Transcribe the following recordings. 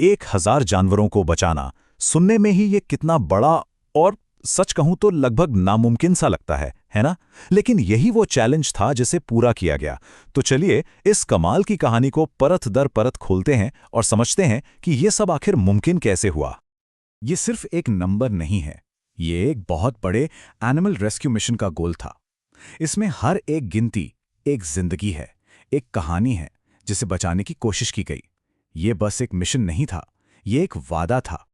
1000 जानवरों को बचाना सुनने में ही ये कितना बड़ा और सच कहूं तो लगभग नामुमकिन सा लगता है ना? लेकिन यही वो चैलेंज था जिसे पूरा किया गया। तो चलिए इस कमाल की कहानी को परत दर परत खोलते हैं और समझते हैं कि ये सब आखिर मुमकिन कैसे हुआ। ये सिर्फ एक नंबर नहीं है, ये एक बहुत बड़े एनिमल रेस्क्यू मिशन का गोल था। इसमें हर एक गिनती एक जिंदगी है, एक कहानी है जिसे बचाने की कोशिश की गई। ये बस एक मिशन नहीं था, ये एक वादा था।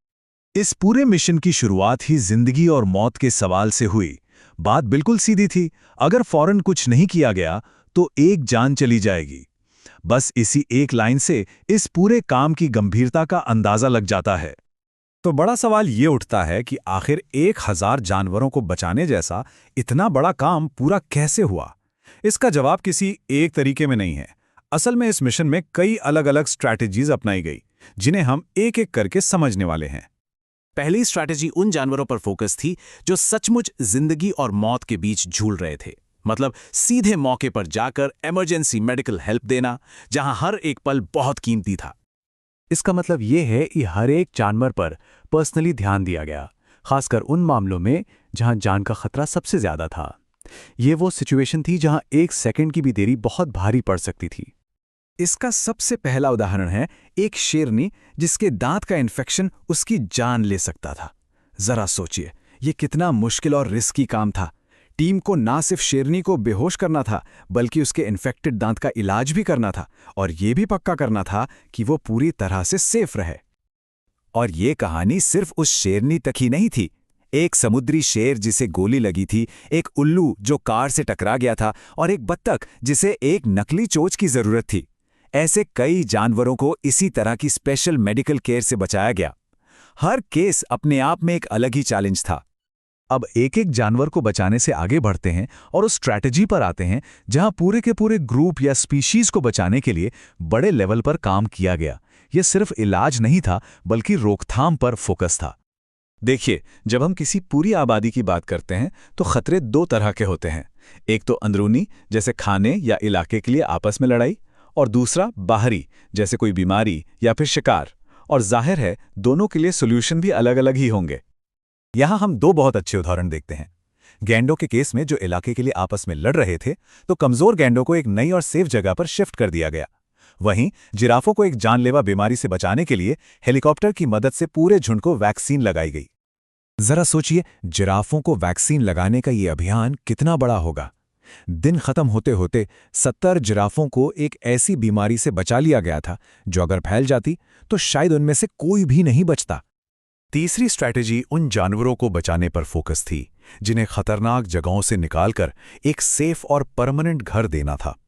इस पूरे मिशन की शुरुआत ही जिंदगी और मौत के सवाल से हुई। बात बिल्कुल सीधी थी, अगर फौरन कुछ नहीं किया गया तो एक जान चली जाएगी। बस इसी एक लाइन से इस पूरे काम की गंभीरता का अंदाजा लग जाता है। तो बड़ा सवाल ये उठता है कि आखिर 1000 जानवरों को बचाने जैसा इतना बड़ा काम पूरा कैसे हुआ? इसका जवाब किसी एक तरीके में नहीं है। असल में इस मिशन में कई अलग-अलग स्ट्रैटेजीज अपनाई गई, जिन्हें हम एक-एक करके समझने वाले हैं। पहली स्ट्रैटेजी उन जानवरों पर फोकस थी जो सचमुच जिंदगी और मौत के बीच झूल रहे थे। मतलब सीधे मौके पर जाकर इमरजेंसी मेडिकल हेल्प देना, जहां हर एक पल बहुत कीमती था। इसका मतलब ये है कि हर एक जानवर पर पर्सनली ध्यान दिया गया, खासकर उन मामलों में जहां जान का खतरा सबसे ज्यादा था। ये वो सिचुएशन थी जहां एक सेकंड की भी देरी बहुत भारी पड़ सकती थी। इसका सबसे पहला उदाहरण है एक शेरनी जिसके दांत का इन्फेक्शन उसकी जान ले सकता था। जरा सोचिए, ये कितना मुश्किल और रिस्की काम था। टीम को ना सिर्फ शेरनी को बेहोश करना था, बल्कि उसके इन्फेक्टेड दांत का इलाज भी करना था, और ये भी पक्का करना था कि वो पूरी तरह से सेफ रहे। और ये कहानी सिर्फ उस शेरनी तक ही नहीं थी। एक समुद्री शेर जिसे गोली लगी थी, एक उल्लू जो कार से टकरा गया था, और एक बत्तख जिसे एक नकली चोंच की जरूरत थी। ऐसे कई जानवरों को इसी तरह की स्पेशल मेडिकल केयर से बचाया गया। हर केस अपने आप में एक अलग ही चैलेंज था। अब एक-एक जानवर को बचाने से आगे बढ़ते हैं और उस स्ट्रैटेजी पर आते हैं जहां पूरे के पूरे ग्रुप या स्पीशीज को बचाने के लिए बड़े लेवल पर काम किया गया। यह सिर्फ इलाज नहीं था, बल्कि रोकथाम पर फोकस था। देखिए, जब हम किसी पूरी आबादी की बात करते हैं तो खतरे दो तरह के होते हैं। एक तो अंदरूनी, जैसे खाने या इलाके के लिए आपस में लड़ाई, और दूसरा बाहरी, जैसे कोई बीमारी या फिर शिकार। और जाहिर है दोनों के लिए सॉल्यूशन भी अलग अलग ही होंगे। यहां हम दो बहुत अच्छे उदाहरण देखते हैं। गैंडों के केस में जो इलाके के लिए आपस में लड़ रहे थे, तो कमजोर गैंडों को एक नई और सेफ जगह पर शिफ्ट कर दिया गया। वहीं जिराफों को एक जानलेवा बीमारी से बचाने के लिए हेलीकॉप्टर की मदद से पूरे झुंड को वैक्सीन लगाई गई। जरा सोचिए, जिराफों को वैक्सीन लगाने का ये अभियान कितना बड़ा होगा। दिन खत्म होते होते 70 जिराफों को एक ऐसी बीमारी से बचा लिया गया था जो अगर फैल जाती तो शायद उनमें से कोई भी नहीं बचता। तीसरी स्ट्रैटेजी उन जानवरों को बचाने पर फोकस थी जिन्हें खतरनाक जगहों से निकालकर एक सेफ और परमानेंट घर देना था।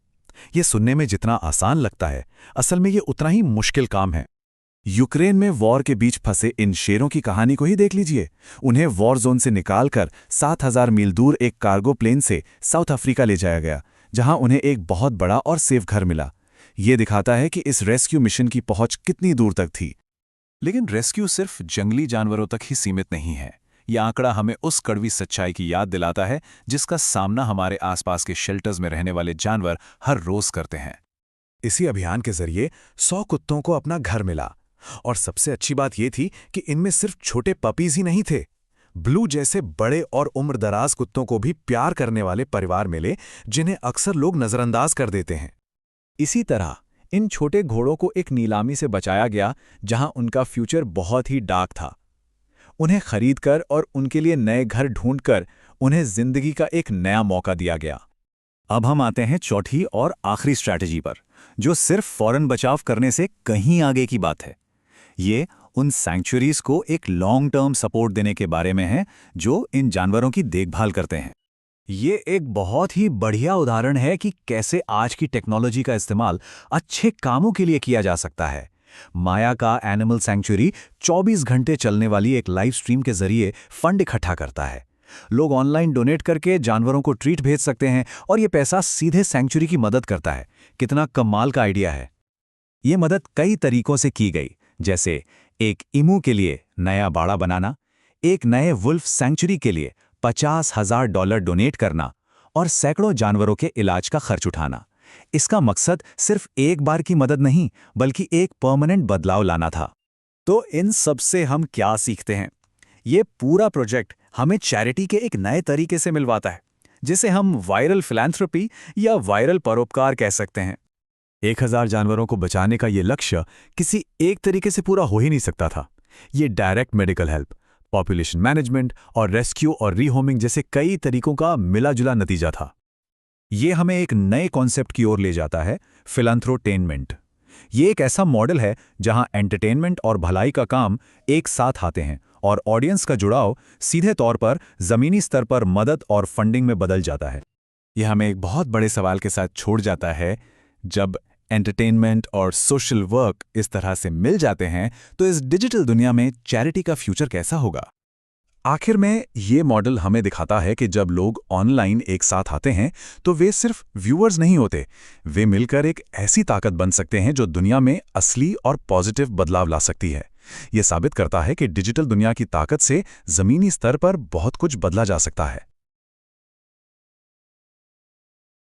यह सुनने में जितना आसान लगता है, असल में यह उतना ही मुश्किल काम है। यूक्रेन में वॉर के बीच फंसे इन शेरों की कहानी को ही देख लीजिए। उन्हें वॉर जोन से निकालकर 7000 मील दूर एक कार्गो प्लेन से साउथ अफ्रीका ले जाया गया, जहां उन्हें एक बहुत बड़ा और सेफ घर मिला। यह दिखाता है कि इस रेस्क्यू मिशन की पहुंच कितनी दूर तक थी। लेकिन रेस्क्यू सिर्फ जंगली जानवरों तक ही सीमित नहीं है। यह आंकड़ा हमें उस कड़वी सच्चाई की याद दिलाता है जिसका सामना हमारे आसपास के शेल्टर्स में रहने वाले जानवर हर रोज करते हैं। इसी अभियान के जरिए 100 कुत्तों को अपना घर मिला, और सबसे अच्छी बात यह थी कि इनमें सिर्फ छोटे पपीज ही नहीं थे। ब्लू जैसे बड़े और उम्रदराज कुत्तों को भी प्यार करने वाले परिवार मिले, जिन्हें अक्सर लोग नजरअंदाज कर देते हैं। इसी तरह इन छोटे घोड़ों को एक नीलामी से बचाया गया जहां उनका फ्यूचर बहुत ही डार्क था। उन्हें खरीदकर और उनके लिए नए घर ढूंढकर उन्हें जिंदगी का एक नया मौका दिया गया। अब हम आते हैं चौथी और आखिरी स्ट्रैटेजी पर, जो सिर्फ फौरन बचाव करने से कहीं आगे की बात है। ये उन सैंक्चुरीज को एक लॉन्ग टर्म सपोर्ट देने के बारे में है जो इन जानवरों की देखभाल करते हैं। ये एक बहुत ही बढ़िया उदाहरण है कि कैसे आज की टेक्नोलॉजी का इस्तेमाल अच्छे कामों के लिए किया जा सकता है। माया का एनिमल सैंक्चुरी 24 घंटे चलने वाली एक लाइव स्ट्रीम के जरिए फंड इकट्ठा करता है। लोग ऑनलाइन डोनेट करके जानवरों को ट्रीट भेज सकते हैं और ये पैसा सीधे सैंक्चुरी की मदद करता है। कितना कमाल का आइडिया है। ये मदद कई तरीकों से की गई, जैसे एक इमू के लिए नया बाड़ा बनाना, एक नए वुल्फ सैंक्चुरी के लिए $50,000 डोनेट करना, और सैकड़ों जानवरों के इलाज का खर्च उठाना। इसका मकसद सिर्फ एक बार की मदद नहीं, बल्कि एक परमानेंट बदलाव लाना था। तो इन सब से हम क्या सीखते हैं? ये पूरा प्रोजेक्ट हमें चैरिटी के एक नए तरीके से मिलवाता है, जिसे हम वायरल फिलैंथ्रोपी या वायरल परोपकार कह सकते हैं। 1000 जानवरों को बचाने का ये लक्ष्य किसी एक तरीके से पूरा हो ही नहीं सकता था। ये direct medical help, population management और रेस्क्यू और रीहोमिंग जैसे कई तरीकों का मिला-जुला नतीजा था। ये हमें एक नए कॉन्सेप्ट की ओर ले जाता है, फिलैंथ्रोटेनमेंट। ये एक ऐसा मॉडल है जहां एंटरटेनमेंट और भलाई का काम एक साथ आते हैं और ऑडियंस का जुड़ाव सीधे तौर पर जमीनी स्तर पर मदद और फंडिंग में बदल जाता है। यह हमें एक बहुत बड़े सवाल के साथ छोड़ जाता है, जब एंटरटेनमेंट और सोशल वर्क इस तरह से मिल जाते हैं तो इस डिजिटल दुनिया में चैरिटी का फ्यूचर कैसा होगा? आखिर में ये मॉडल हमें दिखाता है कि जब लोग ऑनलाइन एक साथ आते हैं तो वे सिर्फ व्यूअर्स नहीं होते, वे मिलकर एक ऐसी ताकत बन सकते हैं जो दुनिया में असली और पॉजिटिव बदलाव ला सकती है। ये साबित करता है कि डिजिटल दुनिया की ताकत से जमीनी स्तर पर बहुत कुछ बदला जा सकता है।